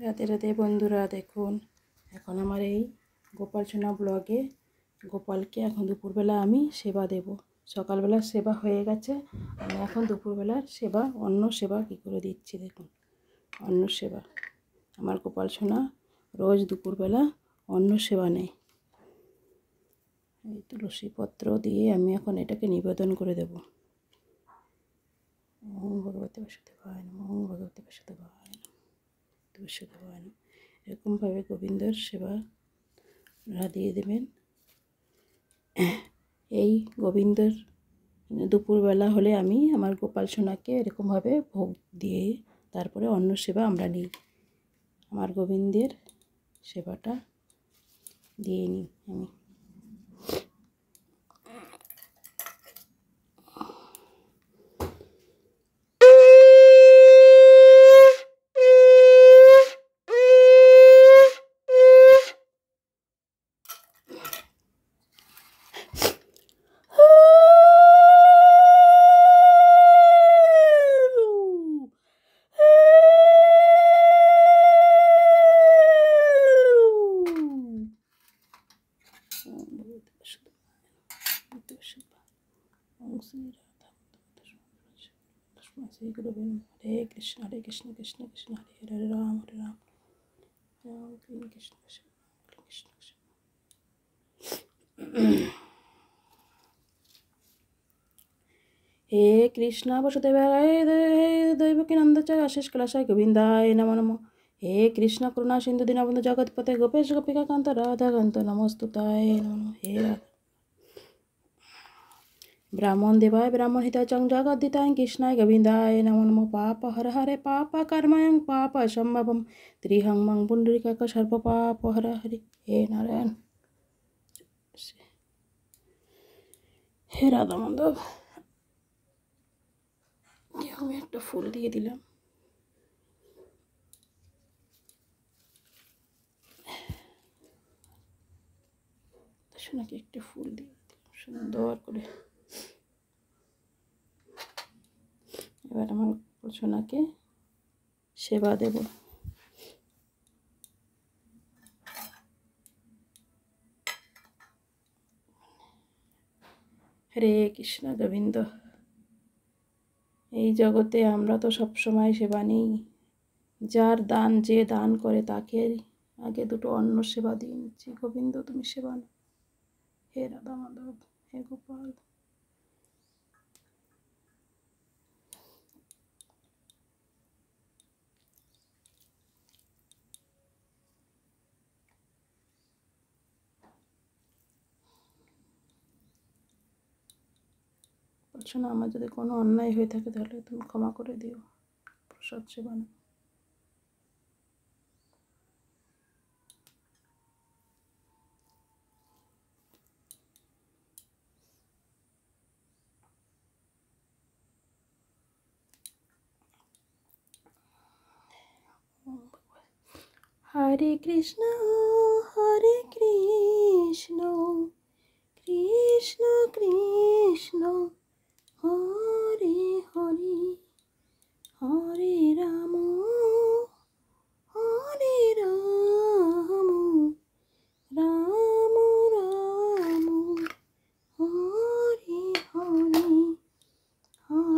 রাতে রাতে বন্ধুরা দেখুন, এখন আমার এই গোপাল সোনা ব্লগে গোপালকে এখন দুপুরবেলা আমি সেবা দেব। সকালবেলার সেবা হয়ে গেছে, আমি এখন দুপুরবেলার সেবা অন্ন সেবা কী করে দিচ্ছি দেখুন। অন্ন সেবা আমার গোপাল সোনা রোজ দুপুরবেলা অন্ন সেবা নেয়। এই তুলসীপত্র দিয়ে আমি এখন এটাকে নিবেদন করে দেব। ওম ভগবতে বাসুদেবায় নমঃ, ওম ভগবতে বাসুদেবায় নমঃ, বাসুদেবায় নমঃ। এরকমভাবে গোবিন্দর সেবা দিয়ে দেবেন। এই গোবিন্দর দুপুরবেলা হলে আমি আমার গোপাল সোনাকে এরকমভাবে ভোগ দিয়ে তারপরে অন্ন সেবা আমরা নিই। আমার গোবিন্দের সেবাটা দিয়ে নিই আমি। हरे कृष्ण कृष्ण कृष्ण हरे हरे राम राम कृष्ण कृष्ण। हे कृष्ण वसुदेवाय दैवकीनंद च आशीष कलाशाय गोविंदाय नमो नमः। हे कृष्ण करुणा सिंधु दीनबंधु जगतपते गोपेश गोपिका कांत राधा कांत नमस्तुताय नमः। हे राधा ब्राह्मण देवाय ब्राह्मण हिताय च जगद्दिताय कृष्णाय गोविंदाय नमो नमः। पाप हर हरे पाप कर्मयं पाप संभवं त्रिहं मं पुंडरीकाक्ष सर्व पाप हर हरि। हे नारायण, हे राधा माधव। আমি একটা ফুল দিয়ে দিলাম। সোনাকে একটা ফুল দিয়ে দিলাম সুন্দর করে। এবার আমার সোনাকে সেবা দেব। হরে কৃষ্ণ গোবিন্দ। এই জগতে আমরা তো সবসময় সেবা নিই। যার দান, যে দান করে তাকে আগে দুটো অন্ন সেবা দিয়ে নিচ্ছি। গোবিন্দ তুমি সেবা নাও। হে রাধা মাধব, হে গোপাল। বলছো না, আমার যদি কোনো অন্যায় হয়ে থাকে তাহলে তুমি ক্ষমা করে দিও। প্রসাদ সেবা নাও। हरे कृष्ण